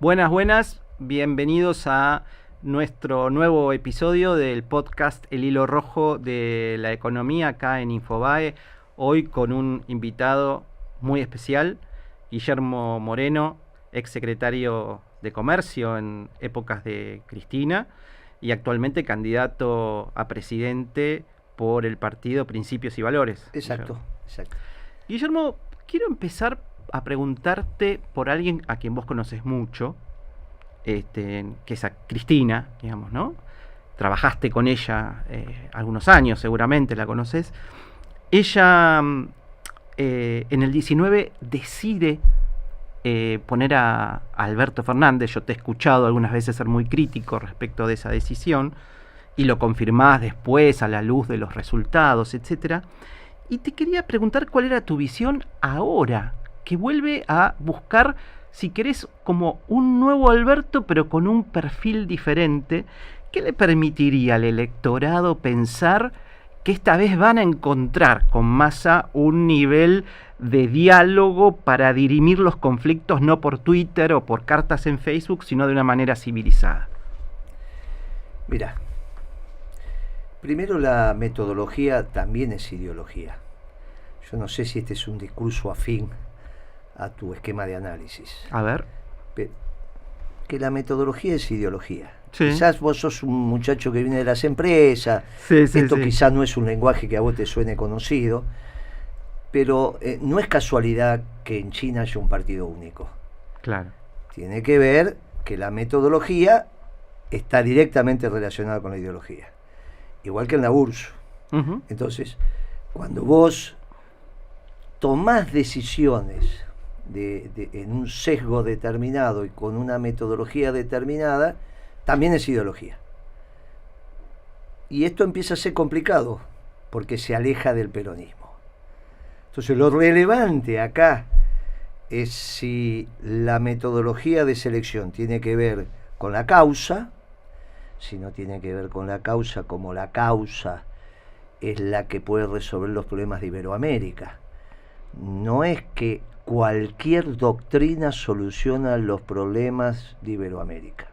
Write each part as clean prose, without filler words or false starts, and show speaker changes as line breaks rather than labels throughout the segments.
Buenas, buenas, bienvenidos a nuestro nuevo episodio del podcast El Hilo Rojo de la Economía acá en Infobae. Hoy con un invitado muy especial, Guillermo Moreno, ex secretario de Comercio en épocas de Cristina y actualmente candidato a presidente por el partido Principios y Valores.
Exacto, exacto.
Guillermo, quiero empezar a preguntarte por alguien a quien vos conoces mucho, que es a Cristina, digamos, ¿no? Trabajaste con ella algunos años, seguramente la conoces. Ella en el 19 decide poner a Alberto Fernández. Yo te he escuchado algunas veces ser muy crítico respecto de esa decisión y lo confirmás después a la luz de los resultados, etcétera. Y te quería preguntar cuál era tu visión ahora, que vuelve a buscar, si querés, como un nuevo Alberto, pero con un perfil diferente. ¿Qué le permitiría al electorado pensar que esta vez van a encontrar con Massa un nivel de diálogo para dirimir los conflictos no por Twitter o por cartas en Facebook, sino de una manera civilizada?
Mira, primero la metodología también es ideología. Yo no sé si este es un discurso afín a tu esquema de análisis.
A ver.
Que la metodología es ideología.
Sí.
Quizás vos sos un muchacho que viene de las empresas, esto quizás no es un lenguaje que a vos te suene conocido, pero no es casualidad que en China haya un partido único.
Claro.
Tiene que ver que la metodología está directamente relacionada con la ideología, igual que en la URSS.
Uh-huh.
Entonces, cuando vos tomás decisiones en un sesgo determinado y con una metodología determinada, también es ideología. Y esto empieza a ser complicado porque se aleja del peronismo. Entonces, lo relevante acá es si la metodología de selección tiene que ver con la causa, si no tiene que ver con la causa, como la causa es la que puede resolver los problemas de Iberoamérica. No es que cualquier doctrina soluciona los problemas de Iberoamérica,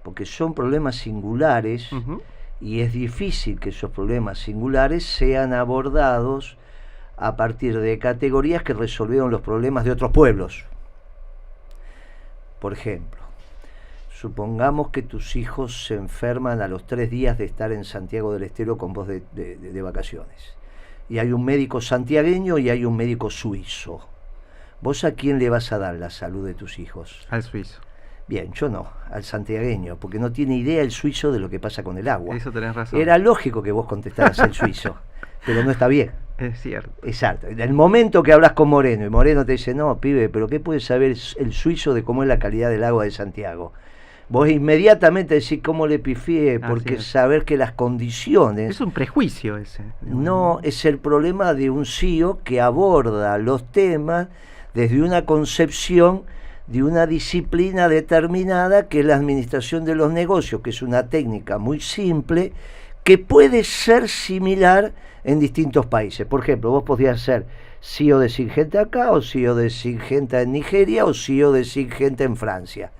porque son problemas singulares. Uh-huh. Y es difícil que esos problemas singulares sean abordados a partir de categorías que resolvieron los problemas de otros pueblos. Por ejemplo, supongamos que tus hijos se enferman a los 3 días de estar en Santiago del Estero con vos de vacaciones. Y hay un médico santiagueño y hay un médico suizo. ¿Vos a quién le vas a dar la salud de tus hijos?
Al suizo.
Bien, yo no, al santiagueño, porque no tiene idea el suizo de lo que pasa con el agua.
Eso tenés razón.
Era lógico que vos contestaras el suizo, pero no está bien.
Es cierto.
Exacto. En el momento que hablas con Moreno y Moreno te dice, no, pibe, pero ¿qué puede saber el suizo de cómo es la calidad del agua de Santiago? Vos inmediatamente decís cómo le pifié, porque saber que las condiciones...
Es un prejuicio ese.
No, es el problema de un CEO que aborda los temas desde una concepción de una disciplina determinada, que es la administración de los negocios, que es una técnica muy simple, que puede ser similar en distintos países. Por ejemplo, vos podrías ser CEO de Syngenta acá, o CEO de Syngenta en Nigeria, o CEO de Syngenta en Francia.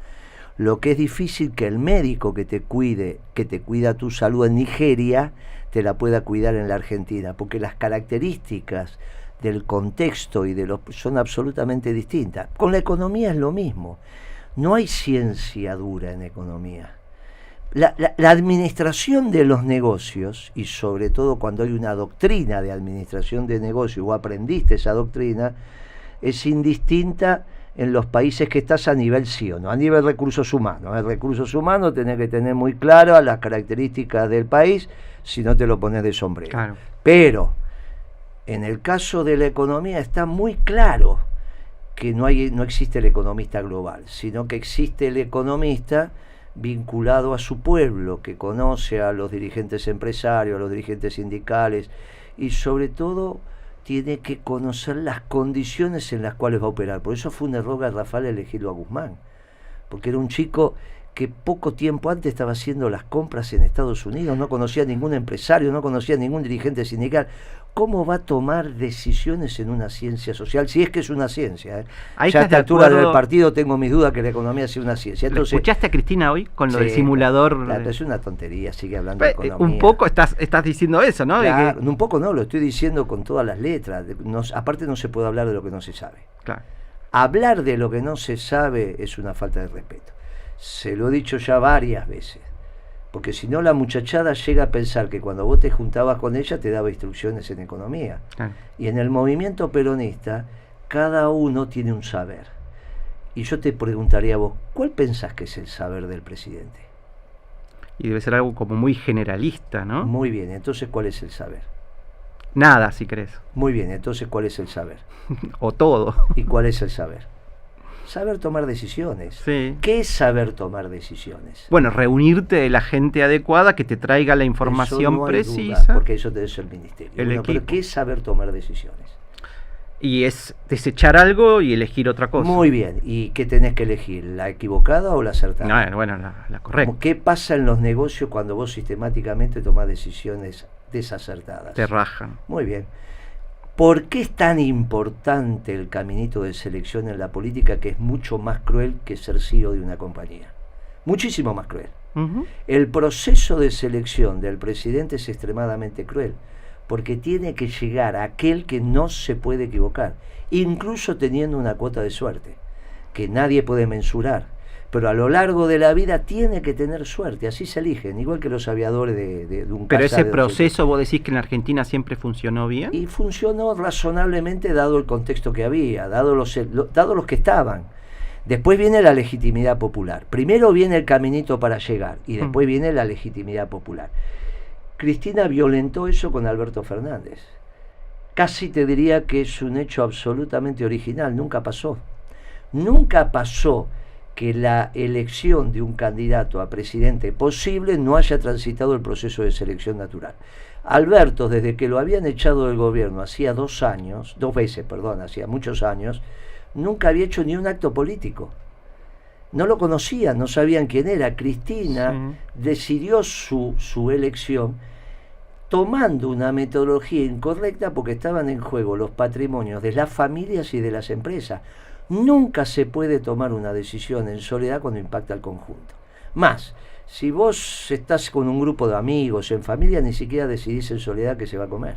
Lo que es difícil que el médico que te cuida tu salud en Nigeria, te la pueda cuidar en la Argentina, porque las características del contexto y son absolutamente distintas. Con la economía es lo mismo. No hay ciencia dura en economía. La administración de los negocios, y sobre todo cuando hay una doctrina de administración de negocios, o aprendiste esa doctrina, es indistinta en los países que estás a nivel sí o no, a nivel recursos humanos. En recursos humanos tenés que tener muy claras las características del país, si no te lo pones de sombrero.
Claro.
Pero en el caso de la economía está muy claro que no existe el economista global, sino que existe el economista vinculado a su pueblo, que conoce a los dirigentes empresarios, a los dirigentes sindicales, y sobre todo tiene que conocer las condiciones en las cuales va a operar. Por eso fue un error garrafal elegirlo a Guzmán, porque era un chico que poco tiempo antes estaba haciendo las compras en Estados Unidos, no conocía a ningún empresario, no conocía a ningún dirigente sindical. ¿Cómo va a tomar decisiones en una ciencia social? Si es que es una ciencia.
Ahí
ya a esta altura
del
partido tengo mis dudas que la economía sea una ciencia. Entonces,
¿escuchaste a Cristina hoy con lo del simulador?
Claro, es una tontería, sigue hablando de economía.
Un poco estás diciendo eso, ¿no?
Claro, un poco no, lo estoy diciendo con todas las letras. Aparte no se puede hablar de lo que no se sabe.
Claro.
Hablar de lo que no se sabe es una falta de respeto. Se lo he dicho ya varias veces. Porque si no, la muchachada llega a pensar que cuando vos te juntabas con ella te daba instrucciones en economía. Claro. Y en el movimiento peronista, cada uno tiene un saber. Y yo te preguntaría a vos, ¿cuál pensás que es el saber del presidente?
Y debe ser algo como muy generalista, ¿no?
Muy bien, entonces ¿cuál es el saber?
Nada, si crees.
Muy bien, entonces ¿cuál es el saber?
O todo.
¿Y cuál es el saber? Saber tomar decisiones.
Sí.
¿Qué es saber tomar decisiones?
Bueno, reunirte de la gente adecuada que te traiga la información
no
precisa.
Duda, porque eso debe ser el ministerio. Bueno, pero ¿qué es saber tomar decisiones?
Y es desechar algo y elegir otra cosa.
Muy bien. ¿Y qué tenés que elegir? ¿La equivocada o la acertada?
No, bueno, la correcta.
¿Qué pasa en los negocios cuando vos sistemáticamente tomás decisiones desacertadas?
Te rajan.
Muy bien. ¿Por qué es tan importante el caminito de selección en la política, que es mucho más cruel que ser CEO de una compañía? Muchísimo más cruel. El proceso de selección del presidente es extremadamente cruel, porque tiene que llegar a aquel que no se puede equivocar, incluso teniendo una cuota de suerte, que nadie puede mensurar. Pero a lo largo de la vida tiene que tener suerte, así se eligen, igual que los aviadores de un
Pero ese proceso, vos decís que en Argentina siempre funcionó bien.
Y funcionó razonablemente dado el contexto que había, dado los que estaban. Después viene la legitimidad popular. Primero viene el caminito para llegar y después viene la legitimidad popular. Cristina violentó eso con Alberto Fernández. Casi te diría que es un hecho absolutamente original, nunca pasó. Nunca pasó que la elección de un candidato a presidente posible no haya transitado el proceso de selección natural. Alberto, desde que lo habían echado del gobierno hacía hacía muchos años, nunca había hecho ni un acto político. No lo conocían, no sabían quién era. Cristina decidió su elección tomando una metodología incorrecta porque estaban en juego los patrimonios de las familias y de las empresas. Nunca se puede tomar una decisión en soledad cuando impacta al conjunto. Más, si vos estás con un grupo de amigos, en familia, ni siquiera decidís en soledad qué se va a comer.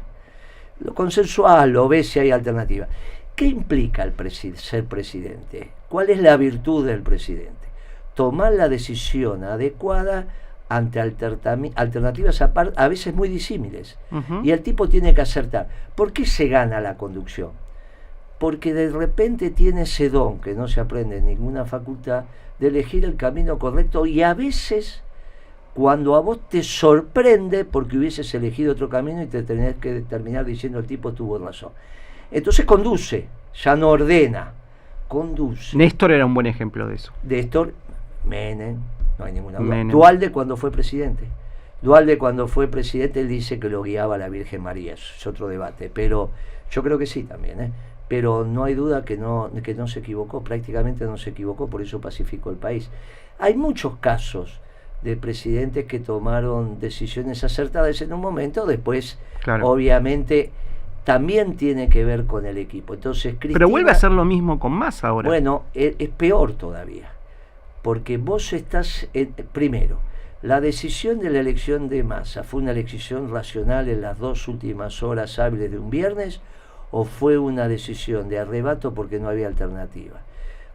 Lo consensual, lo ves si hay alternativa. ¿Qué implica ser presidente? ¿Cuál es la virtud del presidente? Tomar la decisión adecuada ante alternativas a veces muy disímiles. Y el tipo tiene que acertar. ¿Por qué se gana la conducción? Porque de repente tiene ese don que no se aprende en ninguna facultad de elegir el camino correcto, y a veces cuando a vos te sorprende porque hubieses elegido otro camino y te tenés que terminar diciendo el tipo tuvo razón. Entonces conduce, ya no ordena, conduce.
Néstor era un buen ejemplo de eso.
Néstor, Menem, no hay ninguna duda. Duhalde cuando fue presidente. Él dice que lo guiaba la Virgen María, eso es otro debate, pero yo creo que sí también, pero no hay duda que no se equivocó, prácticamente no se equivocó, por eso pacificó el país. Hay muchos casos de presidentes que tomaron decisiones acertadas en un momento, después obviamente también tiene que ver con el equipo. Entonces, Cristina,
pero vuelve a hacer lo mismo con Massa ahora.
Bueno, es peor todavía, porque vos estás, primero, la decisión de la elección de Massa fue una elección racional en las 2 últimas horas hábiles de un viernes, o fue una decisión de arrebato porque no había alternativa.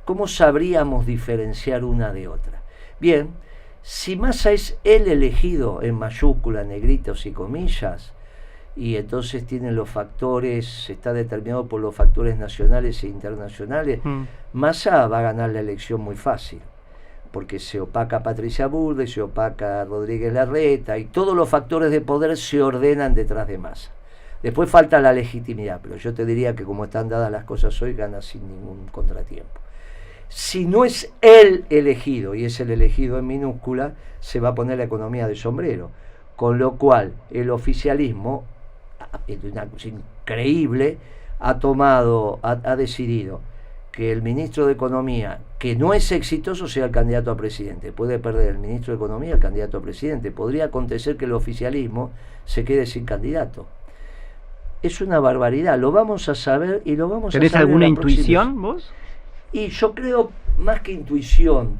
¿Cómo sabríamos diferenciar una de otra? Bien, si Massa es el elegido en mayúsculas, negritos y comillas, y entonces tienen los factores, está determinado por los factores nacionales e internacionales, Massa va a ganar la elección muy fácil, porque se opaca Patricia Bullrich, se opaca Rodríguez Larreta, y todos los factores de poder se ordenan detrás de Massa. Después falta la legitimidad, pero yo te diría que como están dadas las cosas hoy, gana sin ningún contratiempo. Si no es el elegido, y es el elegido en minúscula, se va a poner la economía de sombrero. Con lo cual, el oficialismo, es una cosa increíble, ha decidido que el ministro de Economía, que no es exitoso, sea el candidato a presidente. Puede perder el ministro de Economía el candidato a presidente. Podría acontecer que el oficialismo se quede sin candidato. Es una barbaridad. Lo vamos a saber y lo vamos a saber.
¿Tenés alguna intuición vos?
Y yo creo, más que intuición,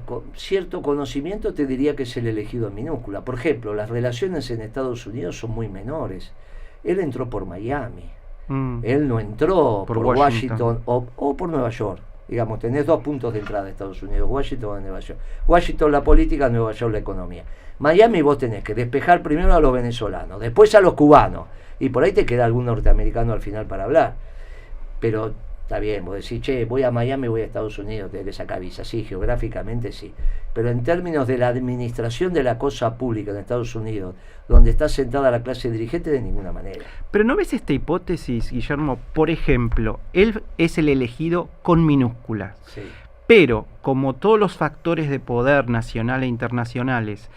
con cierto conocimiento, te diría que es el elegido en minúscula. Por ejemplo, las relaciones en Estados Unidos son muy menores. Él entró por Miami. Él no entró por Washington o por Nueva York. Digamos, tenés dos puntos de entrada de Estados Unidos, Washington o Nueva York. Washington la política, Nueva York la economía. Miami vos tenés que despejar primero a los venezolanos, después a los cubanos, y por ahí te queda algún norteamericano al final para hablar. Pero está bien, vos decís, che, voy a Miami, voy a Estados Unidos, tenés que sacar visa. Sí, geográficamente sí. Pero en términos de la administración de la cosa pública en Estados Unidos, donde está sentada la clase dirigente, de ninguna manera.
Pero ¿no ves esta hipótesis, Guillermo? Por ejemplo, él es el elegido con minúsculas.
Sí.
Pero, como todos los factores de poder nacional e internacionales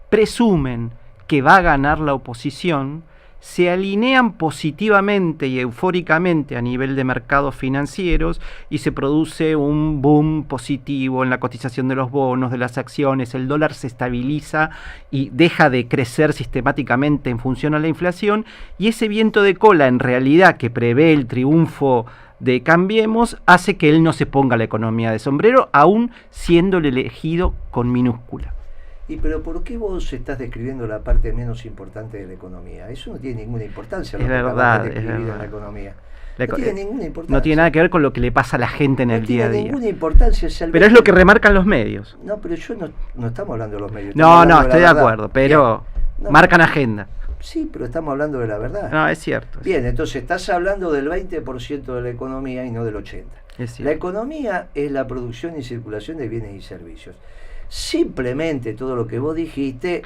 presumen que va a ganar la oposición, se alinean positivamente y eufóricamente a nivel de mercados financieros y se produce un boom positivo en la cotización de los bonos, de las acciones, el dólar se estabiliza y deja de crecer sistemáticamente en función a la inflación, y ese viento de cola en realidad que prevé el triunfo de Cambiemos hace que él no se ponga la economía de sombrero, aún siendo el elegido con minúscula.
¿Y pero por qué vos estás describiendo la parte menos importante de la economía? Eso no tiene ninguna importancia.
Es verdad,
es verdad. En la economía.
No tiene ninguna importancia. No tiene nada que ver con lo que le pasa a la gente en el día a día.
No tiene ninguna importancia.
Pero es lo que remarcan los medios.
No, pero yo no estamos hablando de los medios.
No, estoy de acuerdo, pero marcan agenda.
Sí, pero estamos hablando de la verdad.
No, es cierto.
Bien, entonces estás hablando del 20% de la economía y no del 80%. La economía es la producción y circulación de bienes y servicios. Simplemente todo lo que vos dijiste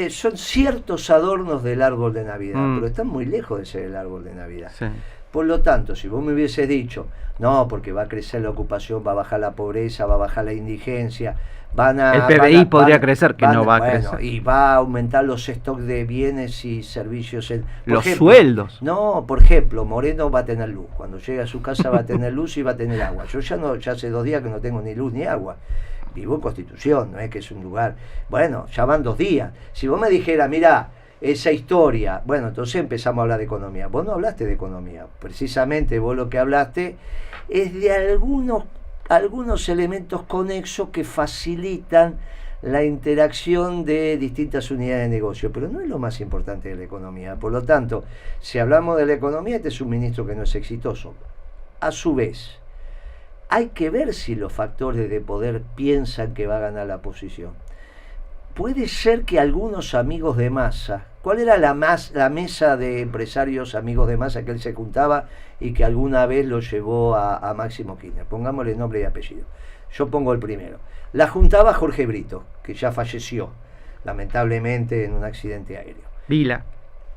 son ciertos adornos del árbol de Navidad, pero están muy lejos de ser el árbol de Navidad.
Sí.
Por lo tanto, si vos me hubieses dicho, no, porque va a crecer la ocupación, va a bajar la pobreza, va a bajar la indigencia,
el PBI podría crecer, que no va a crecer.
Y va a aumentar los stocks de bienes y servicios.
Los sueldos.
No, por ejemplo, Moreno va a tener luz. Cuando llegue a su casa va a tener luz y va a tener agua. Yo ya hace 2 días que no tengo ni luz ni agua. Vivo en Constitución, no es que es un lugar. Bueno, ya van 2 días. Si vos me dijeras, mirá, esa historia, bueno, entonces empezamos a hablar de economía. Vos no hablaste de economía. Precisamente vos lo que hablaste es de algunos elementos conexos que facilitan la interacción de distintas unidades de negocio, pero no es lo más importante de la economía. Por lo tanto, si hablamos de la economía, este es un ministro que no es exitoso. A su vez, hay que ver si los factores de poder piensan que va a ganar la oposición. Puede ser que algunos amigos de Massa, ¿cuál era la mesa de empresarios amigos de Massa que él se juntaba y que alguna vez lo llevó a Máximo Kirchner? Pongámosle nombre y apellido. Yo pongo el primero. La juntaba Jorge Brito, que ya falleció, lamentablemente, en un accidente aéreo.
Vila.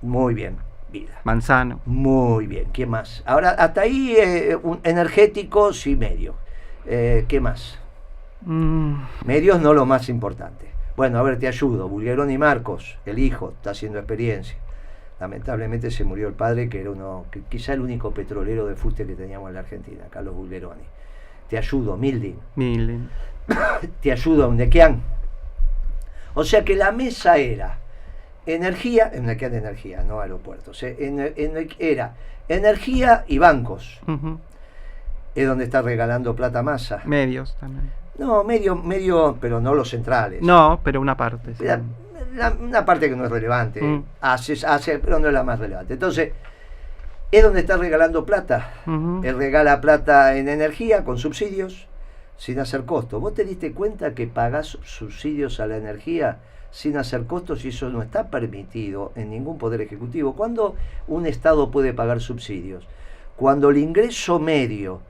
Muy bien, Vila.
Manzano.
Muy bien, ¿qué más? Ahora, hasta ahí, energéticos y medios. ¿Qué más? Medios no lo más importante. Bueno, a ver, te ayudo. Bulgeroni Marcos, el hijo, está haciendo experiencia. Lamentablemente se murió el padre, que era quizá el único petrolero de fuste que teníamos en la Argentina, Carlos Bulgeroni. Te ayudo, Mildin. Te ayudo, Undequian. O sea que la mesa era energía, Undequian de energía, no aeropuertos. Era energía y bancos. Es donde está regalando plata Massa.
Medios también.
No, medio, pero no los centrales.
No, pero una parte. Sí.
Una parte que no es relevante. Hace, pero no es la más relevante. Entonces, es donde está regalando plata. Él regala plata en energía con subsidios, sin hacer costos. ¿Vos te diste cuenta que pagás subsidios a la energía sin hacer costos y eso no está permitido en ningún poder ejecutivo? ¿Cuándo un Estado puede pagar subsidios? Cuando el ingreso medio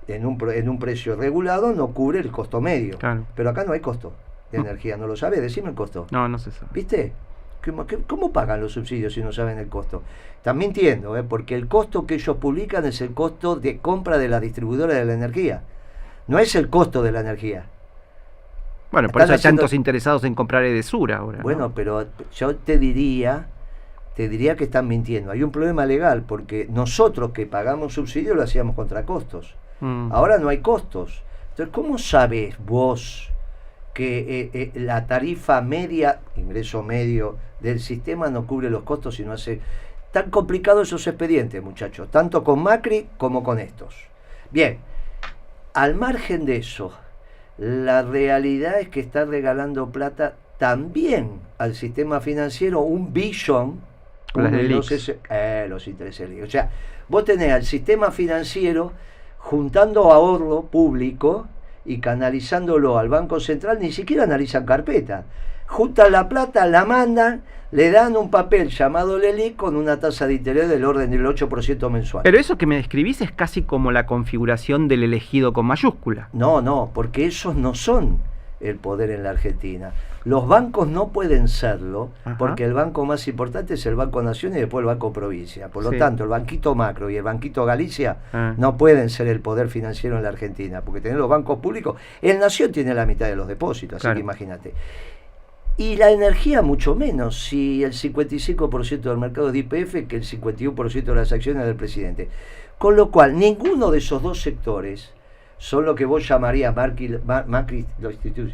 en un precio regulado no cubre el costo medio.
Claro.
Pero acá no hay costo de energía, ¿no lo sabes? Decime el costo.
No se sabe.
¿Viste? ¿Cómo pagan los subsidios si no saben el costo? Están mintiendo, porque el costo que ellos publican es el costo de compra de las distribuidoras de la energía. No es el costo de la energía.
Bueno, por eso hay tantos interesados en comprar Edesur ahora.
Bueno,
¿no?
Pero yo te diría que están mintiendo. Hay un problema legal, porque nosotros que pagamos subsidios lo hacíamos contra costos. Ahora no hay costos. Entonces, ¿cómo sabes vos que la tarifa media, ingreso medio del sistema no cubre los costos y no hace tan complicado esos expedientes, muchachos, tanto con Macri como con estos? Bien, al margen de eso, la realidad es que está regalando plata también al sistema financiero, un billón, los intereses. O sea, vos tenés al sistema financiero juntando ahorro público y canalizándolo al Banco Central. Ni siquiera analizan carpeta, juntan la plata, la mandan, le dan un papel llamado LELIQ con una tasa de interés del orden del 8% mensual.
Pero eso que me describís es casi como la configuración del elegido con mayúscula.
No, porque esos no son el poder en la Argentina. Los bancos no pueden serlo, porque el banco más importante es el Banco Nación y después el Banco Provincia. Por lo tanto, el Banquito Macro y el Banquito Galicia no pueden ser el poder financiero en la Argentina, porque tienen los bancos públicos. El Nación tiene la mitad de los depósitos, así que imagínate. Y la energía mucho menos, si el 55% del mercado es de YPF, que el 51% de las acciones del presidente. Con lo cual, ninguno de esos dos sectores son lo que vos llamarías, Macri lo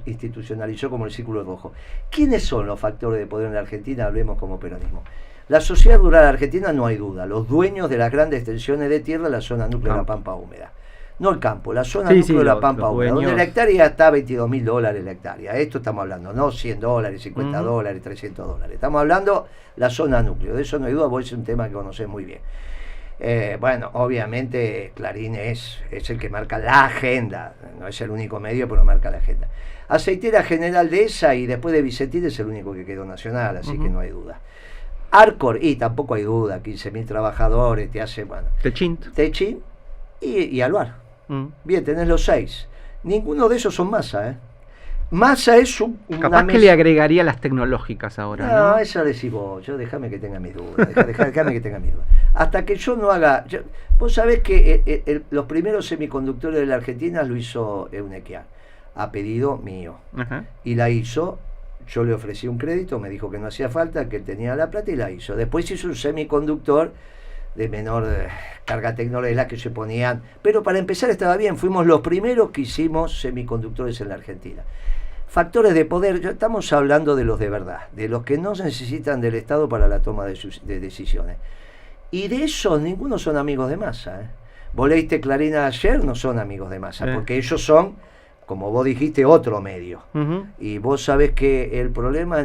institucionalizó como el círculo rojo. ¿Quiénes son los factores de poder en la Argentina? Hablemos como peronismo. La sociedad rural argentina, no hay duda, los dueños de las grandes extensiones de tierra en la zona núcleo de la Pampa Húmeda. No el campo, la zona núcleo de la Pampa Húmeda, donde la hectárea está a $22.000 la hectárea. Esto estamos hablando, no $100, $50, $300. Estamos hablando la zona núcleo, de eso no hay duda, vos es un tema que conocés muy bien. Bueno, obviamente Clarín es el que marca la agenda, no es el único medio, pero marca la agenda. Aceitera General de esa y después de Vicentín es el único que quedó nacional, así que no hay duda. Arcor, y tampoco hay duda, 15.000 trabajadores, te hace, bueno. Techín y Alvar. Bien, tenés los 6. Ninguno de esos son Massa, Massa es
capaz que le agregaría las tecnológicas ahora, ¿no?
No, eso decís vos, yo déjame que tenga mis dudas, déjame que tenga mis dudas. Hasta que yo no haga... vos sabés que los primeros semiconductores de la Argentina lo hizo Eunequian, a pedido mío. Y la hizo, yo le ofrecí un crédito, me dijo que no hacía falta, que él tenía la plata y la hizo. Después hizo un semiconductor de menor carga tecnológica que se ponían, pero para empezar estaba bien, fuimos los primeros que hicimos semiconductores en la Argentina. Factores de poder, ya estamos hablando de los de verdad, de los que no se necesitan del Estado para la toma de decisiones. Y de esos ninguno son amigos de Massa. Vos leíste Clarín ayer, no son amigos de Massa, porque ellos son, como vos dijiste, otro medio. Y vos sabés que el problema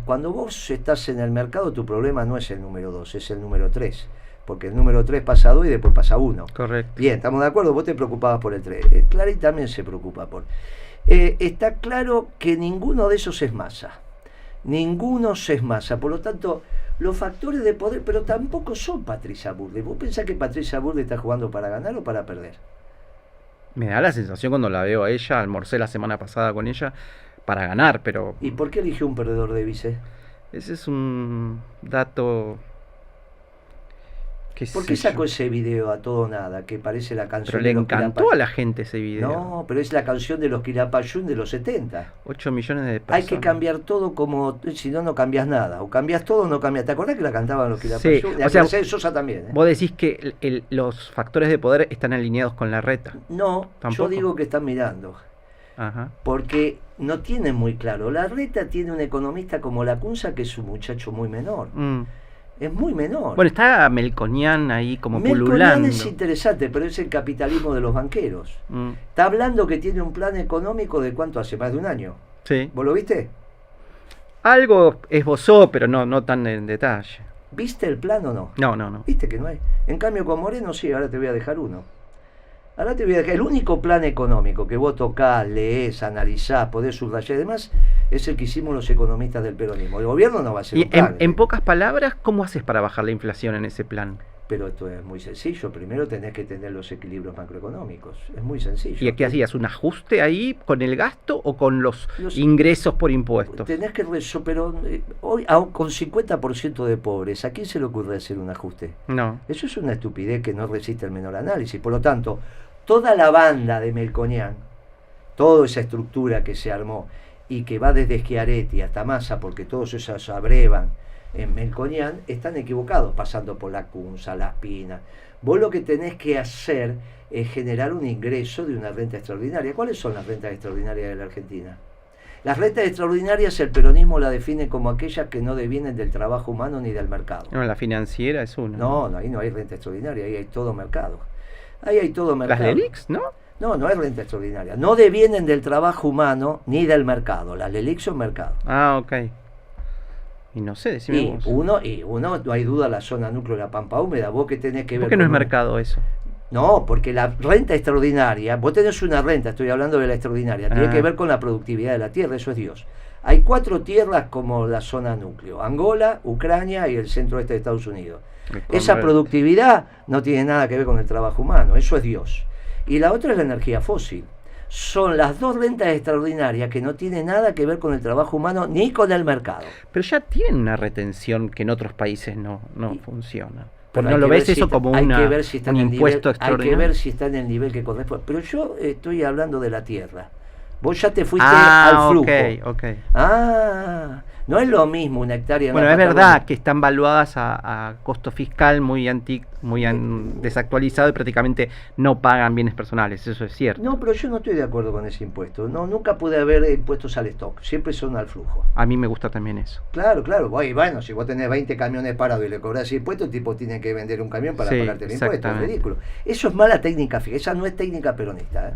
cuando vos estás en el mercado, tu problema no es el número 2, es el número 3. Porque el número 3 pasa 2 y después pasa 1.
Correcto.
Bien, estamos de acuerdo, vos te preocupabas por el 3. Clarín también se preocupa por... está claro que ninguno de esos es Massa. Ninguno es Massa. Por lo tanto, los factores de poder, pero tampoco son Patricia Bullrich. ¿Vos pensás que Patricia Bullrich está jugando para ganar o para perder?
Me da la sensación cuando la veo a ella, almorcé la semana pasada con ella, para ganar, pero...
¿Y por qué eligió un perdedor de vice?
Ese es un dato...
¿Por qué sacó ese video a todo nada? Que parece la canción
pero de los Quilapayún. Le encantó a la gente ese video.
No, pero es la canción de los Quilapayún de los 70.
8 millones de personas.
Hay que cambiar todo como... Si no, no cambias nada. O cambias todo o no cambias. ¿Te acordás que la cantaban los Quilapayún?
Sí, o sea,
Mercedes Sosa también.
Vos decís que los factores de poder están alineados con la reta.
No, ¿tampoco? Yo digo que están mirando. Porque no tienen muy claro. La reta tiene un economista como Lacunza, que es un muchacho muy menor. Es muy menor.
Bueno, está Melconian ahí como pululando.
Melconian es interesante, pero es el capitalismo de los banqueros. Está hablando que tiene un plan económico de ¿cuánto hace? Más de un año.
Sí.
¿Vos lo viste?
Algo esbozó, pero no tan en detalle.
¿Viste el plan o no?
No.
¿Viste que no hay? En cambio con Moreno sí, ahora te voy a dejar uno. Ahora te voy a dejar. El único plan económico que vos tocás, leés, analizás, podés subrayar y demás, es el que hicimos los economistas del peronismo. El gobierno no va a hacer
y
un plan.
En pocas palabras, ¿cómo haces para bajar la inflación en ese plan?
Pero esto es muy sencillo. Primero tenés que tener los equilibrios macroeconómicos. Es muy sencillo.
¿Y qué hacías? ¿Un ajuste ahí con el gasto o con los ingresos por impuestos?
Tenés que... Pero hoy, aún con 50% de pobres, ¿a quién se le ocurre hacer un ajuste?
No.
Eso es una estupidez que no resiste el menor análisis. Por lo tanto, toda la banda de Melconian, toda esa estructura que se armó y que va desde Schiaretti hasta Massa, porque todos esos abrevan en Melconian, están equivocados pasando por la Cunza, Las Pinas. Vos lo que tenés que hacer es generar un ingreso de una renta extraordinaria. ¿Cuáles son las rentas extraordinarias de la Argentina? Las rentas extraordinarias el peronismo la define como aquellas que no devienen del trabajo humano ni del mercado.
No, la financiera es una.
No, ahí no hay renta extraordinaria, ahí hay todo mercado. Ahí hay todo mercado.
Las LELIQs, ¿no?
No, no es renta extraordinaria. No devienen del trabajo humano ni del mercado. Las LELIQs son mercado.
Ah, ok. Y no sé, decime vos.
Uno, no hay duda, la zona núcleo de la Pampa Húmeda, vos que tenés que ver...
¿Por qué no es mercado eso?
No, porque la renta extraordinaria, vos tenés una renta, estoy hablando de la extraordinaria, tiene que ver con la productividad de la tierra, eso es Dios. Hay 4 tierras como la zona núcleo: Angola, Ucrania y el centro-este de Estados Unidos. Esa productividad no tiene nada que ver con el trabajo humano, eso es Dios. Y la otra es la energía fósil. Son las 2 rentas extraordinarias que no tienen nada que ver con el trabajo humano ni con el mercado.
Pero ya tienen una retención que en otros países no funciona.
Pero
¿No lo ves eso
si
como un impuesto extraordinario?
Hay que ver si está en el nivel que corresponde. Pero yo estoy hablando de la tierra. Vos ya te fuiste al flujo.
Okay.
No es lo mismo una hectárea.
Bueno, es verdad que están valuadas a costo fiscal muy desactualizado y prácticamente no pagan bienes personales, eso es cierto.
No, pero yo no estoy de acuerdo con ese impuesto. No, nunca puede haber impuestos al stock, siempre son al flujo.
A mí me gusta también eso.
Claro. Bueno, si vos tenés 20 camiones parados y le cobrás ese impuesto, el tipo tiene que vender un camión para pagarte el impuesto, es ridículo. Eso es mala técnica, esa no es técnica peronista,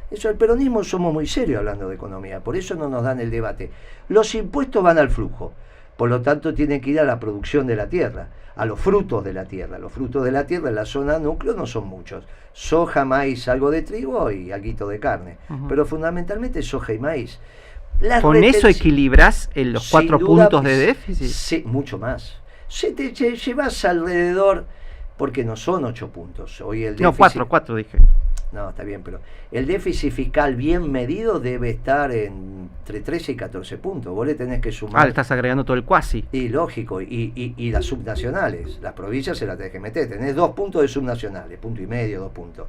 Eso, el peronismo somos muy serios hablando de economía, por eso no nos dan el debate. Los impuestos van al flujo, por lo tanto tienen que ir a la producción de la tierra, a los frutos de la tierra. Los frutos de la tierra en la zona núcleo no son muchos: soja, maíz, algo de trigo y alguito de carne, pero fundamentalmente soja y maíz.
¿Con eso equilibras los 4 puntos de déficit?
Sí, mucho más. Te llevas alrededor, porque no son 8 puntos. Hoy el déficit,
no, 4 dije.
No, está bien, pero el déficit fiscal bien medido debe estar entre 13 y 14 puntos. Vos le tenés que sumar...
le estás agregando todo el cuasi.
Y lógico, y las subnacionales. Las provincias se las tenés que meter. Tenés 2 puntos de subnacionales, 1,5, 2 puntos.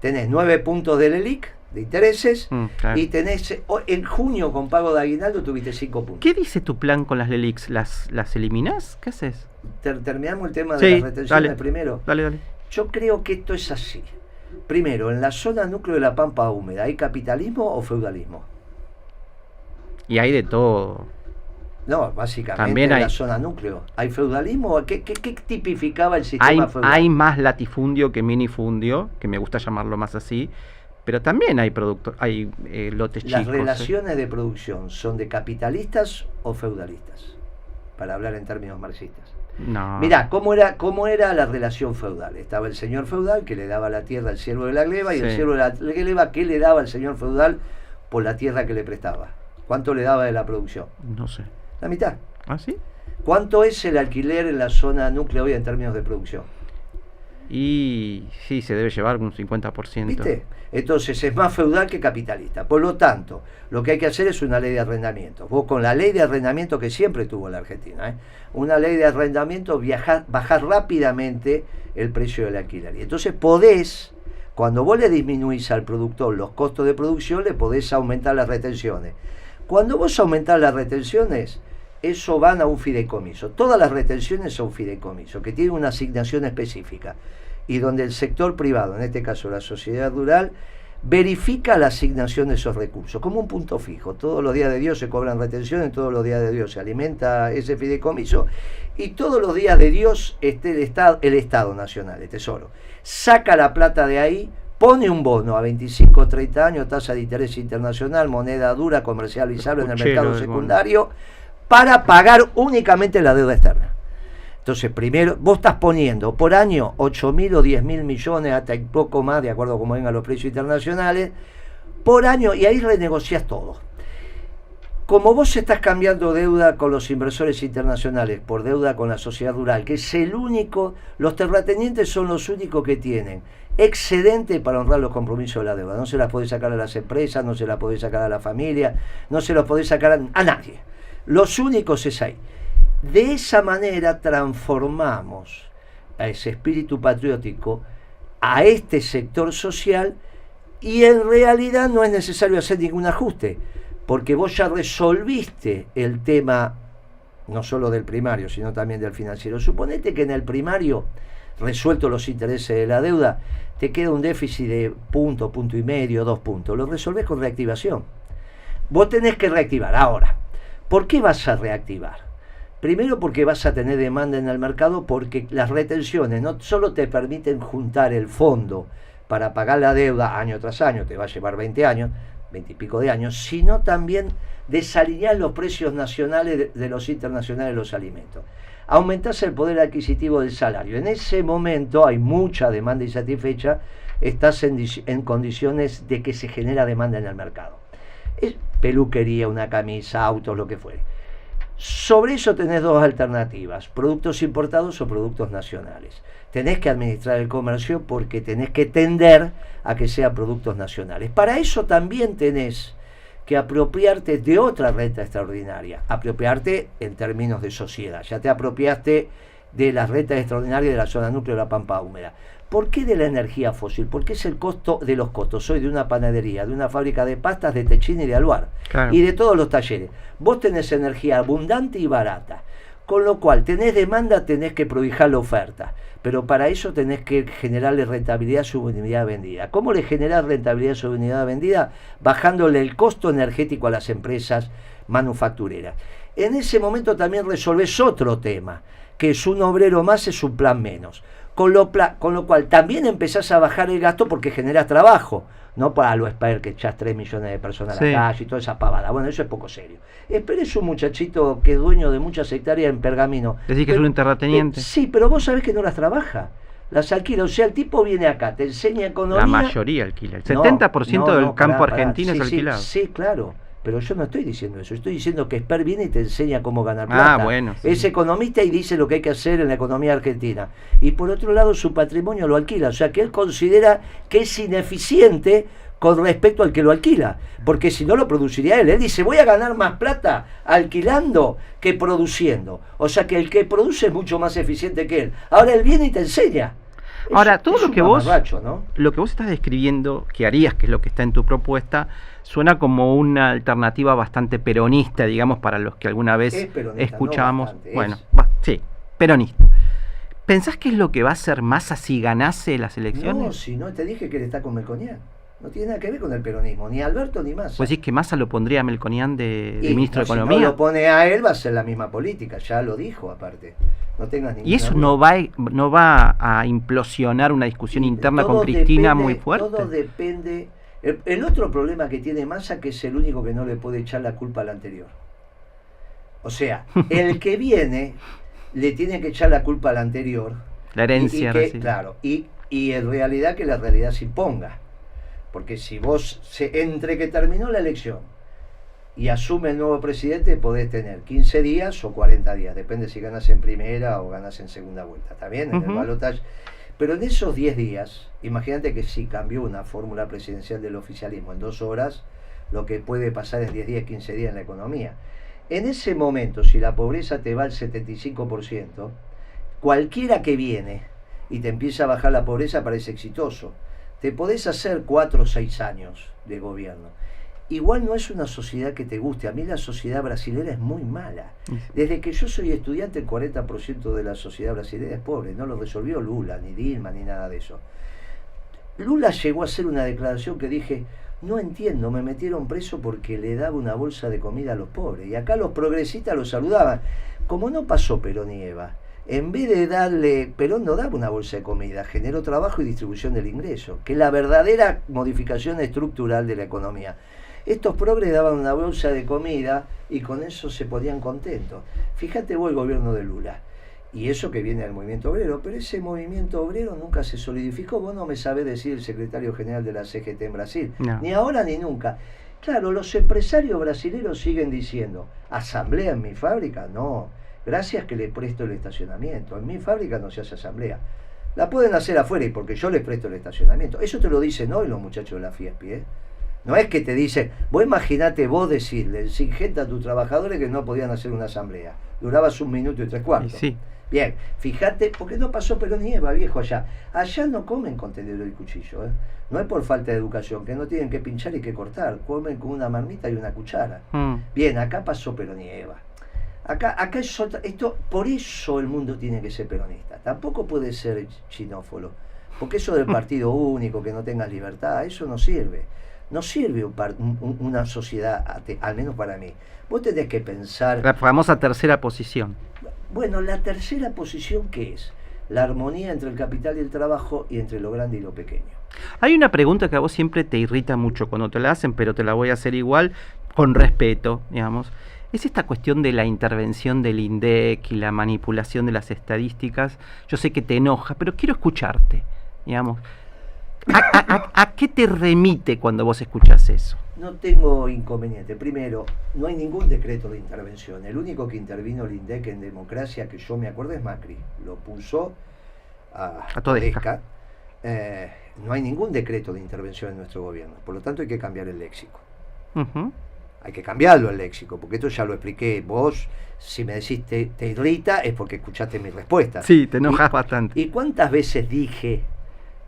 Tenés 9 puntos del ELIC, de intereses, claro. Y tenés, en junio con pago de aguinaldo tuviste 5 puntos.
¿Qué dice tu plan con las LELIQs? ¿Las eliminás? ¿Qué haces?
Terminamos el tema de las retenciones primero.
Dale.
Yo creo que esto es así. Primero, en la zona núcleo de la Pampa Húmeda, ¿hay capitalismo o feudalismo?
Y hay de todo.
No, básicamente
también
en la zona núcleo. ¿Hay feudalismo? ¿Qué tipificaba el sistema feudal?
Hay más latifundio que minifundio, que me gusta llamarlo más así, pero también hay lotes chicos.
¿Las relaciones de producción son de capitalistas o feudalistas? Para hablar en términos marxistas.
No.
Mirá, ¿cómo era la relación feudal? Estaba el señor feudal que le daba la tierra al siervo de la gleba, y el siervo de la gleba, ¿qué le daba al señor feudal por la tierra que le prestaba? ¿Cuánto le daba de la producción?
No sé.
La mitad.
¿Ah, sí?
¿Cuánto es el alquiler en la zona núcleo hoy en términos de producción?
Y sí, se debe llevar un 50%.
¿Viste? Entonces es más feudal que capitalista. Por lo tanto, lo que hay que hacer es una ley de arrendamiento. Vos con la ley de arrendamiento que siempre tuvo la Argentina, una ley de arrendamiento, bajar rápidamente el precio del alquiler. Y entonces podés, cuando vos le disminuís al productor los costos de producción, le podés aumentar las retenciones. Cuando vos aumentás las retenciones, eso van a un fideicomiso. Todas las retenciones son fideicomisos, que tienen una asignación específica, y donde el sector privado, en este caso la sociedad rural, verifica la asignación de esos recursos, como un punto fijo. Todos los días de Dios se cobran retenciones, todos los días de Dios se alimenta ese fideicomiso, y todos los días de Dios el Estado Nacional, el Tesoro, saca la plata de ahí, pone un bono a 25 o 30 años, tasa de interés internacional, moneda dura, comercializable en el mercado secundario, para pagar únicamente la deuda externa. Entonces, primero, vos estás poniendo por año 8.000 o 10.000 millones, hasta un poco más, de acuerdo a cómo vengan los precios internacionales, por año, y ahí renegociás todo. Como vos estás cambiando deuda con los inversores internacionales por deuda con la sociedad rural, que es el único, los terratenientes son los únicos que tienen excedente para honrar los compromisos de la deuda. No se las podés sacar a las empresas, no se las podés sacar a la familia, no se los podés sacar a nadie. Los únicos es ahí. De esa manera transformamos a ese espíritu patriótico, a este sector social, y en realidad no es necesario hacer ningún ajuste, porque vos ya resolviste el tema no solo del primario, sino también del financiero. Suponete que en el primario, resuelto los intereses de la deuda, te queda un déficit de punto y medio, 2 puntos. Lo resolvés con reactivación. Vos tenés que reactivar. Ahora, ¿por qué vas a reactivar? Primero porque vas a tener demanda en el mercado, porque las retenciones no solo te permiten juntar el fondo para pagar la deuda año tras año, te va a llevar 20 años, 20 y pico de años, sino también desalinear los precios nacionales de los internacionales de los alimentos. Aumentás el poder adquisitivo del salario. En ese momento hay mucha demanda insatisfecha, estás en condiciones de que se genera demanda en el mercado. Es peluquería, una camisa, autos, lo que fuere. Sobre eso tenés dos alternativas, productos importados o productos nacionales. Tenés que administrar el comercio porque tenés que tender a que sean productos nacionales. Para eso también tenés que apropiarte de otra renta extraordinaria, apropiarte en términos de sociedad. Ya te apropiaste de las rentas extraordinarias de la zona núcleo de la Pampa Húmeda. ¿Por qué de la energía fósil? Porque es el costo de los costos. Soy de una panadería, de una fábrica de pastas, de Techín y de Aluar, claro, y de todos los talleres. Vos tenés energía abundante y barata, con lo cual tenés demanda, tenés que prodigar la oferta, pero para eso tenés que generarle rentabilidad a su unidad vendida. ¿Cómo le generás rentabilidad a su unidad vendida? Bajándole el costo energético a las empresas manufactureras. En ese momento también resolvés otro tema, que es un obrero más, es un plan menos. Con lo cual también empezás a bajar el gasto porque generás trabajo, no para lo Esper que echás 3 millones de personas a la calle y toda esa pavada. Bueno, eso es poco serio. Esper es un muchachito que es dueño de muchas hectáreas en Pergamino.
Decís que es un terrateniente.
Sí, pero vos sabés que no las trabaja, las alquila. O sea, el tipo viene acá, te enseña economía.
La mayoría alquila. El 70% del campo argentino es alquilado.
Sí, claro. Pero yo no estoy diciendo eso, estoy diciendo que Esper viene y te enseña cómo ganar plata.
Bueno, sí.
Es economista y dice lo que hay que hacer en la economía argentina. Y por otro lado su patrimonio lo alquila, o sea que él considera que es ineficiente con respecto al que lo alquila, porque si no lo produciría él. Él dice, voy a ganar más plata alquilando que produciendo. O sea que el que produce es mucho más eficiente que él. Ahora él viene y te enseña.
Ahora, todo lo que vos
¿no?
estás describiendo, que harías, que es lo que está en tu propuesta, suena como una alternativa bastante peronista, digamos, para los que alguna vez escuchamos. No bastante, bueno, sí, peronista. ¿Pensás que es lo que va a hacer Massa si ganase las elecciones?
No, si no, te dije que él está con Melconian. No tiene nada que ver con el peronismo, ni Alberto ni Massa.
Pues decís que Massa lo pondría a Melconian de ministro de Economía.
Si no lo pone a él, va a ser la misma política, ya lo dijo aparte. No tengas ninguna
¿Y eso
duda.
no va a implosionar una discusión interna con Cristina muy fuerte?
Todo depende. El otro problema que tiene Massa, que es el único que no le puede echar la culpa al anterior. O sea, el que viene le tiene que echar la culpa al anterior.
La herencia.
Claro, y en realidad que la realidad se imponga. Porque si vos, entre que terminó la elección y asume el nuevo presidente, podés tener 15 días o 40 días, depende si ganas en primera o ganas en segunda vuelta, ¿está bien? En el balotaje. Pero en esos 10 días, imagínate que si cambió una fórmula presidencial del oficialismo en 2 horas, lo que puede pasar en 10 días, 15 días en la economía. En ese momento, si la pobreza te va al 75%, cualquiera que viene y te empieza a bajar la pobreza parece exitoso. Te podés hacer 4 o 6 años de gobierno. Igual no es una sociedad que te guste. A mí la sociedad brasilera es muy mala. Desde que yo soy estudiante, el 40% de la sociedad brasilera es pobre. No lo resolvió Lula, ni Dilma, ni nada de eso. Lula llegó a hacer una declaración que dije, no entiendo, me metieron preso porque le daba una bolsa de comida a los pobres. Y acá los progresistas lo saludaban. Como no pasó Perón y Eva, en vez de darle, Perón no daba una bolsa de comida, generó trabajo y distribución del ingreso, que es la verdadera modificación estructural de la economía. Estos progres daban una bolsa de comida y con eso se ponían contentos. Fíjate vos el gobierno de Lula, y eso que viene del movimiento obrero, pero ese movimiento obrero nunca se solidificó. Vos no me sabés decir el secretario general de la CGT en Brasil, no. Ni ahora ni nunca. Claro, los empresarios brasileños siguen diciendo, ¿asamblea en mi fábrica? No. Gracias que le presto el estacionamiento. En mi fábrica no se hace asamblea. La pueden hacer afuera y porque yo les presto el estacionamiento. Eso te lo dicen hoy los muchachos de la Fiespi, ¿eh? No es que te dicen, vos imaginate vos decirle, Singenta a tus trabajadores que no podían hacer una asamblea. Durabas 1 minuto y 3/4.
Sí.
Bien, fíjate, porque no pasó Perón ni Eva, viejo, allá. Allá no comen con tenedor y cuchillo, ¿eh? No es por falta de educación, que no tienen que pinchar y que cortar. Comen con una marmita y una cuchara. Bien, acá pasó Perón y Eva. Acá es esto, por eso el mundo tiene que ser peronista. Tampoco puede ser chinófilo. Porque eso del partido único, que no tengas libertad, eso no sirve. No sirve una sociedad, al menos para mí. Vos tenés que pensar...
La famosa tercera posición.
Bueno, la tercera posición, ¿qué es? La armonía entre el capital y el trabajo y entre lo grande y lo pequeño.
Hay una pregunta que a vos siempre te irrita mucho cuando te la hacen, pero te la voy a hacer igual, con respeto, digamos. Es esta cuestión de la intervención del INDEC y la manipulación de las estadísticas. Yo sé que te enoja, pero quiero escucharte, digamos. ¿A qué te remite cuando vos escuchás eso?
No tengo inconveniente. Primero, no hay ningún decreto de intervención. El único que intervino el INDEC en democracia, que yo me acuerdo, es Macri. Lo puso a Todesca. No hay ningún decreto de intervención en nuestro gobierno. Por lo tanto, hay que cambiar el léxico. Hay que cambiarlo el léxico, porque esto ya lo expliqué. Vos, si me decís te irrita, es porque escuchaste mi respuesta.
Sí, te enojas bastante.
¿Y cuántas veces dije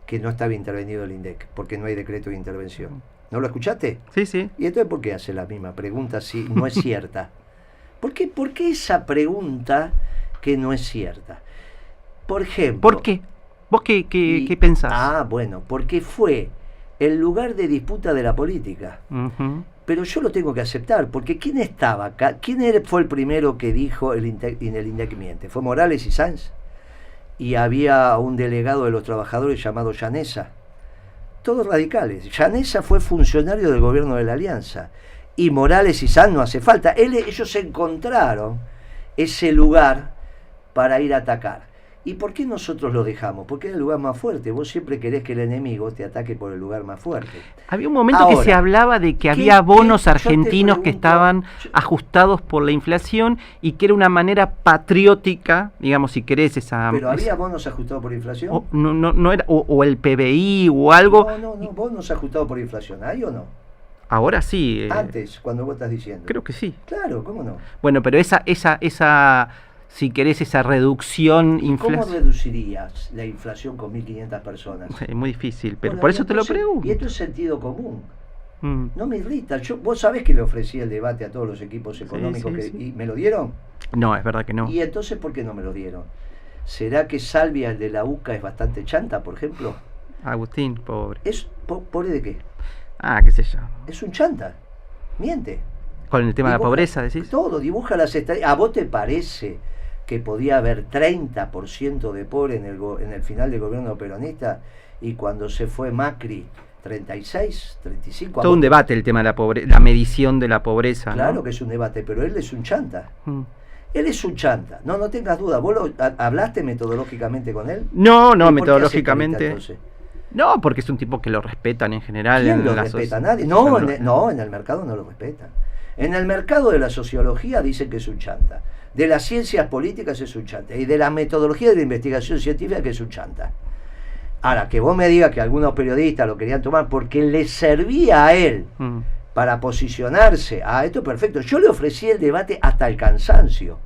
que no estaba intervenido el INDEC? Porque no hay decreto de intervención. ¿No lo escuchaste?
Sí, sí.
¿Y entonces por qué hace la misma pregunta si no es cierta? ¿Por qué esa pregunta que no es cierta? Por ejemplo...
¿Por qué? ¿Vos qué pensás?
Bueno, porque fue el lugar de disputa de la política. Pero yo lo tengo que aceptar, porque ¿quién estaba acá? Fue el primero que dijo en el INDEC miente? ¿Fue Morales y Sanz? Y había un delegado de los trabajadores llamado Llanesa. Todos radicales. Llanesa fue funcionario del gobierno de la Alianza. Y Morales y Sanz no hace falta. Ellos encontraron ese lugar para ir a atacar. ¿Y por qué nosotros lo dejamos? Porque es el lugar más fuerte. Vos siempre querés que el enemigo te ataque por el lugar más fuerte.
Había un momento que se hablaba de que había bonos argentinos que estaban ajustados por la inflación y que era una manera patriótica, digamos, si querés esa...
¿Pero había bonos ajustados por inflación?
No era, o el PBI o algo...
No, bonos ajustados por inflación. ¿Hay o no?
Ahora sí.
Antes, cuando vos estás diciendo.
Creo que sí.
Claro, ¿cómo no?
Bueno, pero esa si querés, esa reducción...
¿Cómo reducirías la inflación con 1.500 personas?
Es muy difícil, pero por eso te lo pregunto.
Y esto es sentido común. No me irrita. Vos sabés que le ofrecí el debate a todos los equipos económicos ¿y me lo dieron?
No, es verdad que no.
¿Y entonces por qué no me lo dieron? ¿Será que Salvia, el de la UCA, es bastante chanta, por ejemplo?
Agustín, pobre.
¿Pobre de qué?
Qué sé yo.
Es un chanta. Miente.
¿Con el tema de la pobreza, decís?
Todo, dibuja las estadísticas. ¿A vos te parece que podía haber 30% de pobre en el final del gobierno peronista y cuando se fue Macri 36, 35?
Todo un debate el tema de la pobreza, la medición de la pobreza.
Claro, ¿no? Que es un debate, pero él es un chanta. Él es un chanta, no tengas duda. ¿Vos hablaste metodológicamente con él?
No, metodológicamente. No, porque es un tipo que lo respetan en general.
¿Quién lo respeta? Nadie. No, en el mercado no lo respetan. En el mercado de la sociología dicen que es un chanta. De las ciencias políticas es un chanta. Y de la metodología de la investigación científica que es un chanta. Ahora, que vos me digas que algunos periodistas lo querían tomar porque le servía a él para posicionarse. Esto es perfecto. Yo le ofrecí el debate hasta el cansancio.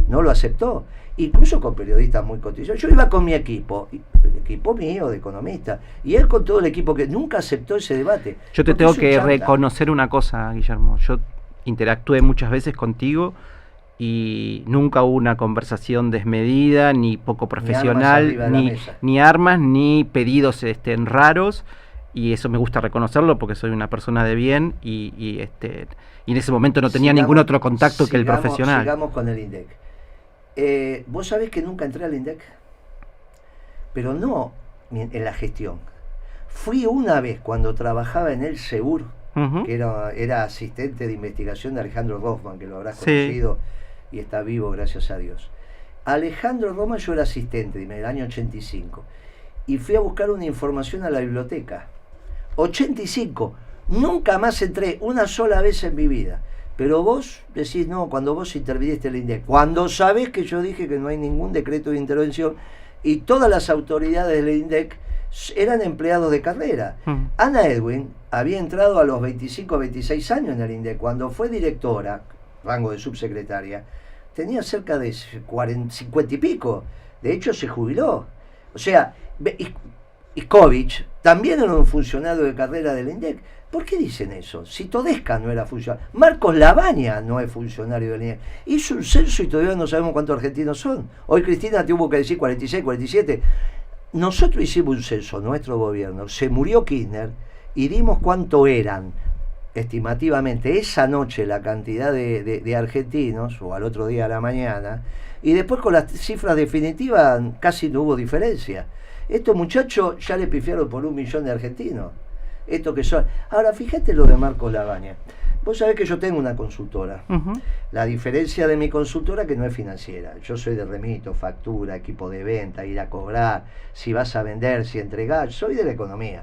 No lo aceptó. Incluso con periodistas muy cotizados. Yo iba con mi equipo, el equipo mío de economista, y él con todo el equipo que nunca aceptó ese debate.
Yo te tengo que reconocer una cosa, Guillermo. Yo interactué muchas veces contigo y nunca hubo una conversación desmedida, ni poco profesional, ni armas, ni pedidos raros, y eso me gusta reconocerlo porque soy una persona de bien y en ese momento no tenía ningún otro contacto que el profesional.
Sigamos con el INDEC. Vos sabés que nunca entré al INDEC, pero no en la gestión. Fui una vez cuando trabajaba en el SEUR, que era asistente de investigación de Alejandro Rothman, que lo habrás conocido y está vivo, gracias a Dios. Alejandro Rothman, yo era asistente en el año 85 y fui a buscar una información a la biblioteca. 85, nunca más entré, una sola vez en mi vida. Pero vos decís, no, cuando vos interviniste en el INDEC, cuando sabés que yo dije que no hay ningún decreto de intervención y todas las autoridades del INDEC eran empleados de carrera. Ana Edwin había entrado a los 25 o 26 años en el INDEC. Cuando fue directora, rango de subsecretaria, tenía cerca de 50 y pico. De hecho, se jubiló. O sea, Iskovich también era un funcionario de carrera del INDEC. ¿Por qué dicen eso? Si Todesca no era funcionario. Marcos Lavagna no es funcionario del INDEC. Hizo un censo y todavía no sabemos cuántos argentinos son. Hoy Cristina tuvo que decir 46, 47. Nosotros hicimos un censo, nuestro gobierno. Se murió Kirchner y dimos cuánto eran, estimativamente, esa noche la cantidad de argentinos, o al otro día a la mañana, y después con las cifras definitivas casi no hubo diferencia. Estos muchachos ya le pifiaron por 1 millón de argentinos. Esto que son. Ahora, fíjate lo de Marcos Lavagna. Vos sabés que yo tengo una consultora. La diferencia de mi consultora que no es financiera. Yo soy de remito, factura, equipo de venta, ir a cobrar, si vas a vender, si entregar. Soy de la economía.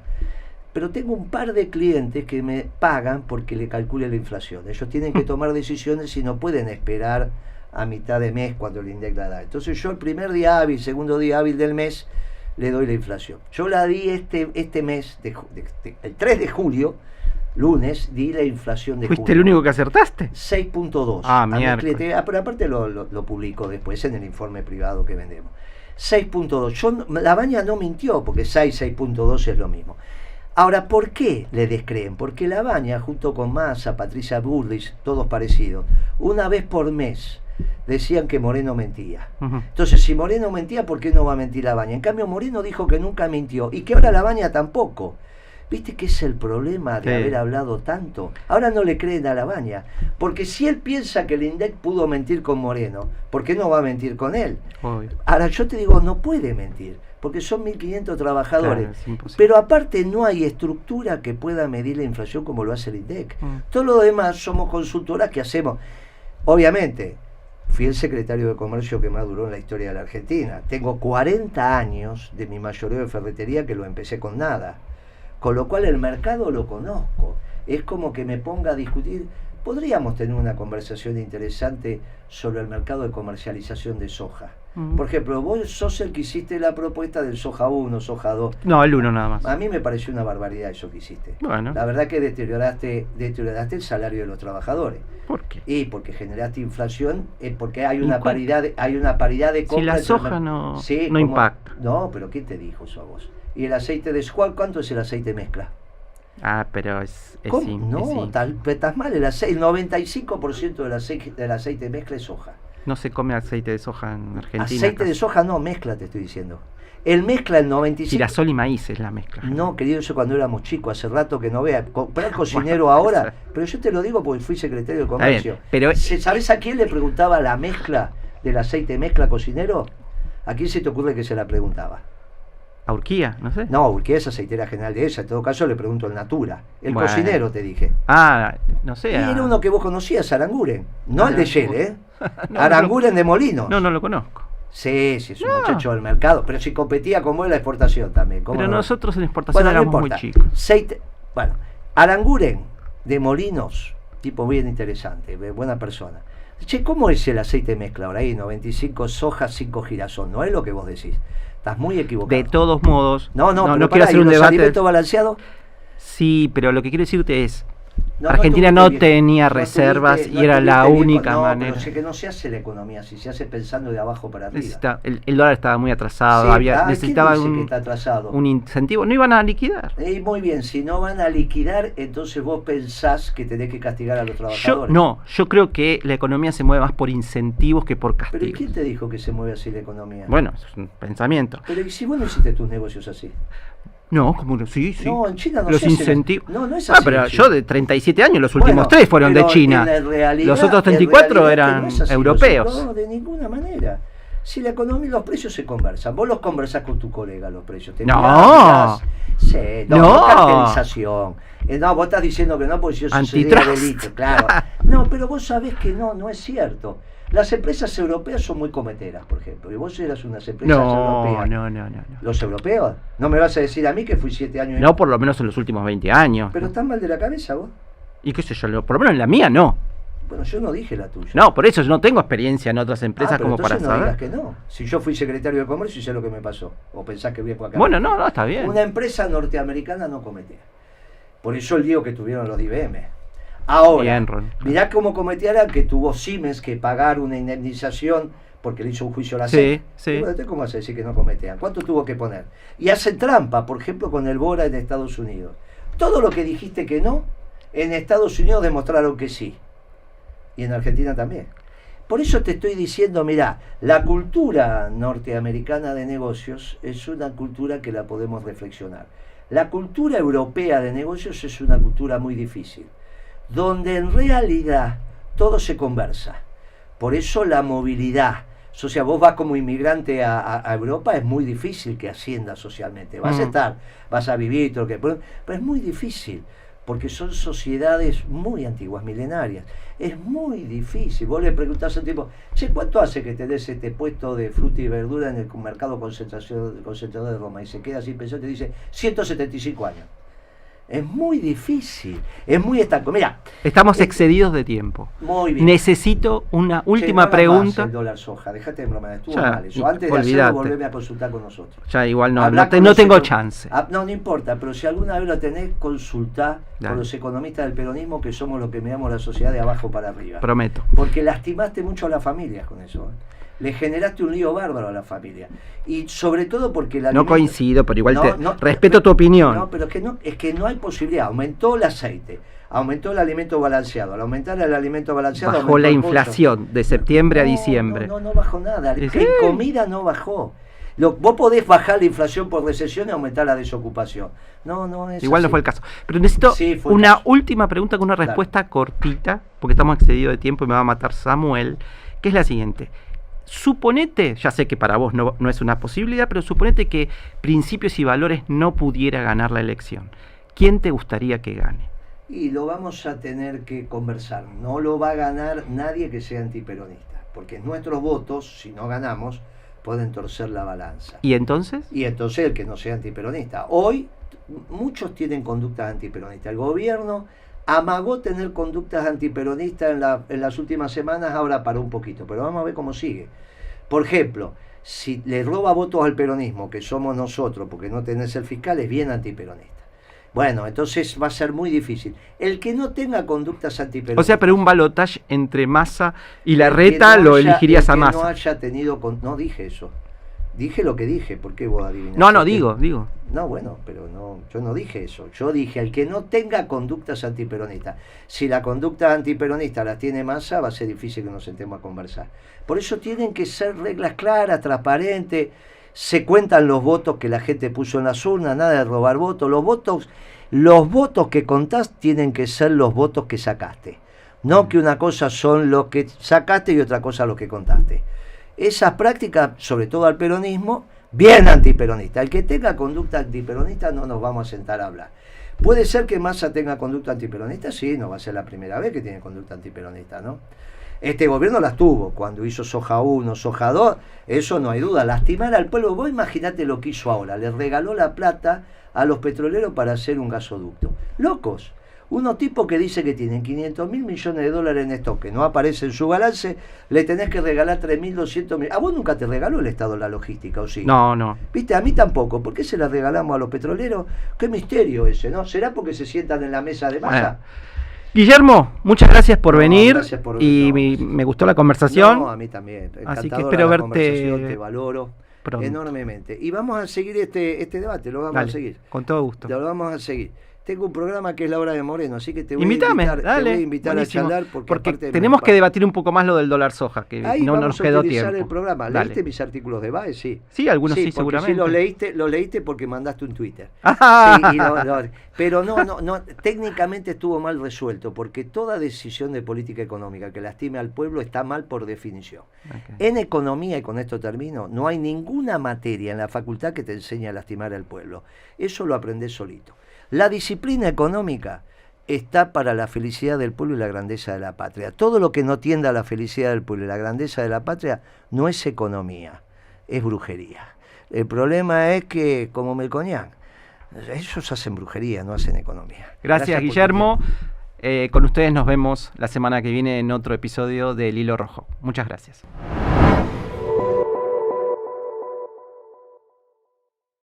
Pero tengo un par de clientes que me pagan porque le calcule la inflación. Ellos tienen que tomar decisiones y no pueden esperar a mitad de mes cuando el INDEC la da. Entonces yo el primer día hábil, segundo día hábil del mes, le doy la inflación. Yo la di este mes, el 3 de julio, lunes, di la inflación de
¿Fuiste
julio.
el único que acertaste?
6.2.
Ah, mierda.
Pero aparte lo publico después en el informe privado que vendemos. 6.2. Lavagna no mintió, porque 6.2 es lo mismo. Ahora, ¿por qué le descreen? Porque Lavagna, junto con Massa, Patricia Bullrich, todos parecidos, una vez por mes decían que Moreno mentía. Entonces, si Moreno mentía, ¿por qué no va a mentir Lavagna? En cambio, Moreno dijo que nunca mintió y que ahora Lavagna tampoco. ¿Viste que es el problema de haber hablado tanto? Ahora no le creen a Lavagna, porque si él piensa que el INDEC pudo mentir con Moreno, ¿por qué no va a mentir con él?
Obvio.
Ahora yo te digo, no puede mentir, porque son 1.500 trabajadores.
Claro,
pero aparte no hay estructura que pueda medir la inflación como lo hace el INDEC. Todo lo demás somos consultoras que hacemos. Obviamente, fui el secretario de Comercio que más duró en la historia de la Argentina. Tengo 40 años de mi mayoreo de ferretería que lo empecé con nada. Con lo cual el mercado lo conozco. Es como que me ponga a discutir. Podríamos tener una conversación interesante sobre el mercado de comercialización de soja. Por ejemplo, vos sos el que hiciste la propuesta del soja 1, soja 2.
No, el 1 nada más.
A mí me pareció una barbaridad eso que hiciste.
Bueno.
La verdad que deterioraste el salario de los trabajadores.
¿Por qué?
Y porque generaste inflación, porque hay una paridad de compra.
Si la soja no impacta.
No, pero ¿quién te dijo eso a vos? ¿Y el aceite de squal? ¿Cuánto es el aceite mezcla?
Ah, pero es
no, estás mal. El 95% del aceite mezcla es soja.
No se come aceite de soja en Argentina.
Aceite de soja no, mezcla te estoy diciendo. El mezcla el 95%.
Girasol y maíz es la mezcla.
No, querido, eso cuando éramos chicos, hace rato que no vea. Comprar cocinero ahora, pero yo te lo digo porque fui secretario de Comercio.
Pero
¿sabés a quién le preguntaba la mezcla del aceite mezcla cocinero? ¿A quién se te ocurre que se la preguntaba?
¿A Urquía? No sé.
No, Urquía es aceitera general de ella. En todo caso le pregunto al Natura. El cocinero te dije.
Ah, no sé.
Y era uno que vos conocías, Aranguren. No el de Shell, ¿eh?
No,
Aranguren de Molinos.
No lo conozco.
Sí, es un muchacho del mercado. Pero si competía con vos en la exportación también.
Pero nosotros en exportación éramos muy chicos.
Aranguren de Molinos, tipo bien interesante, buena persona. Che, ¿cómo es el aceite mezcla ahora? Ahí 95 soja, 5 girasol. No es lo que vos decís. Estás muy equivocado.
De todos modos.
No
quiero hacer un debate.
¿Alimentos balanceados?
Sí, pero lo que quiero decirte es. Argentina no tenía reservas y era la única manera.
Pero sé que no se hace la economía, si se hace pensando de abajo para arriba.
El dólar estaba muy atrasado, necesitaba un incentivo, no iban a liquidar.
Muy bien, si no van a liquidar, entonces vos pensás que tenés que castigar a los trabajadores.
Yo creo que la economía se mueve más por incentivos que por castigos.
¿Pero y quién te dijo que se mueve así la economía?
Bueno, es un pensamiento.
Pero ¿y si vos no hiciste tus negocios así?
No, como no, sí.
No, en China no
los
se hacen
incentivos.
No es así.
Pero yo de 37 años, los últimos 3 fueron de China. Los otros 34 eran europeos.
No, de ninguna manera. Si la economía y los precios se conversan, vos los conversás con tu colega, los precios. Cartelización. No, vos estás diciendo que no, porque yo soy delito, claro. No, pero vos sabés que no es cierto. Las empresas europeas son muy cometeras, por ejemplo. Y vos eras unas empresas europeas.
No.
¿Los europeos? ¿No me vas a decir a mí que fui 7 años?
No, por lo menos en los últimos 20 años.
¿Pero estás mal de la cabeza vos?
Y qué sé yo, por lo menos en la mía no.
Bueno, yo no dije la tuya.
No, por eso yo no tengo experiencia en otras empresas como para saber.
No digas que no. Si yo fui secretario de Comercio y sé lo que me pasó. O pensás que voy a acá.
Bueno, no, está bien.
Una empresa norteamericana no cometía. Por eso el lío que tuvieron los de IBM. Ahora, mirá cómo cometieran que tuvo Siemens que pagar una indemnización porque le hizo un juicio a la SEC.
Sí.
¿Cómo vas a decir que no cometían? ¿Cuánto tuvo que poner? Y hacen trampa, por ejemplo, con el Bora en Estados Unidos. Todo lo que dijiste que no, en Estados Unidos demostraron que sí. Y en Argentina también. Por eso te estoy diciendo, mirá, la cultura norteamericana de negocios es una cultura que la podemos reflexionar. La cultura europea de negocios es una cultura muy difícil, donde en realidad todo se conversa. Por eso la movilidad. O sea, vos vas como inmigrante a Europa, es muy difícil que asciendas socialmente. Vas a estar, vas a vivir, todo lo que, pero es muy difícil, porque son sociedades muy antiguas, milenarias. Es muy difícil. Vos le preguntás al tipo, che, ¿cuánto hace que tenés este puesto de fruta y verdura en el mercado concentrador de Roma? Y se queda así pensando y te dice, 175 años. Es muy difícil, es muy estanco. Mira,
estamos excedidos de tiempo.
Muy bien.
Necesito una última pregunta.
El dólar soja, déjate de broma, estuvo
ya,
mal eso. Antes de hacerlo, volveme a consultar con nosotros.
Ya, igual no tengo chance.
No importa, pero si alguna vez lo tenés, consultá con los economistas del peronismo, que somos los que miramos la sociedad de abajo para arriba.
Prometo.
Porque lastimaste mucho a las familias con eso. Le generaste un lío bárbaro a la familia. Y sobre todo porque la...
No coincido, pero igual respeto tu opinión.
No, pero es que no hay posibilidad. Aumentó el aceite, aumentó el alimento balanceado. Al aumentar el alimento balanceado...
Bajó la inflación de septiembre a diciembre.
No bajó nada. En comida no bajó. Vos podés bajar la inflación por recesión y aumentar la desocupación. No es
igual
así.
No fue el caso. Pero necesito una última pregunta con una respuesta cortita, porque estamos excedidos de tiempo y me va a matar Samuel, que es la siguiente. Suponete, ya sé que para vos no es una posibilidad, pero suponete que Principios y Valores no pudiera ganar la elección. ¿Quién te gustaría que gane?
Y lo vamos a tener que conversar. No lo va a ganar nadie que sea antiperonista, porque nuestros votos, si no ganamos, pueden torcer la balanza.
¿Y entonces?
Y entonces el que no sea antiperonista. Hoy muchos tienen conductas antiperonistas. El gobierno amagó tener conductas antiperonistas en las últimas semanas, ahora paró un poquito, pero vamos a ver cómo sigue. Por ejemplo, si le roba votos al peronismo, que somos nosotros, porque no tenés el fiscal, es bien antiperonista. Bueno, entonces va a ser muy difícil. El que no tenga conductas antiperonistas...
O sea, pero un balotaje entre Massa y Larreta lo elegirías a Massa.
No haya tenido... No dije eso. Dije lo que dije, ¿por qué vos adivinás?
No, digo.
No, bueno, pero no, yo no dije eso. Yo dije, el que no tenga conductas antiperonistas. Si la conducta antiperonista las tiene Massa, va a ser difícil que nos sentemos a conversar. Por eso tienen que ser reglas claras, transparentes. Se cuentan los votos que la gente puso en las urnas, nada de robar votos. Los votos que contás tienen que ser los votos que sacaste. No que una cosa son los que sacaste y otra cosa los que contaste. Esas prácticas, sobre todo al peronismo, bien antiperonista. El que tenga conducta antiperonista no nos vamos a sentar a hablar. ¿Puede ser que Massa tenga conducta antiperonista? Sí, no va a ser la primera vez que tiene conducta antiperonista, ¿no? Este gobierno las tuvo, cuando hizo Soja 1, Soja 2, eso no hay duda, lastimar al pueblo. Vos imaginate lo que hizo ahora, le regaló la plata a los petroleros para hacer un gasoducto. Locos. Unos tipos que dicen que tienen 500.000 millones de dólares en stock, que no aparece en su balance, le tenés que regalar 3.200 millones. ¿A vos nunca te regaló el Estado la logística, o sí?
No.
¿Viste? A mí tampoco. ¿Por qué se la regalamos a los petroleros? Qué misterio ese, ¿no? ¿Será porque se sientan en la mesa de Massa?
Guillermo, muchas gracias por venir.
Gracias por
me gustó la conversación.
No, a mí también.
Así que espero verte.
Te valoro pronto. Enormemente. Y vamos a seguir este debate, lo vamos a seguir.
Con todo gusto.
Lo vamos a seguir. Tengo un programa que es La Hora de Moreno, así que te voy
a
invitar a charlar
porque tenemos que debatir un poco más lo del dólar soja, que
ahí
no nos quedó tiempo.
El programa. ¿Leíste mis artículos de BAE? Sí.
Sí, algunos sí seguramente.
Sí, los leíste porque mandaste un Twitter. Pero no, técnicamente estuvo mal resuelto, porque toda decisión de política económica que lastime al pueblo está mal por definición. Okay. En economía, y con esto termino, no hay ninguna materia en la facultad que te enseñe a lastimar al pueblo. Eso lo aprendés solito. La disciplina económica está para la felicidad del pueblo y la grandeza de la patria. Todo lo que no tienda a la felicidad del pueblo y la grandeza de la patria no es economía, es brujería. El problema es que, como Melconian, ellos hacen brujería, no hacen economía.
Gracias Guillermo. Con ustedes nos vemos la semana que viene en otro episodio del Hilo Rojo. Muchas gracias.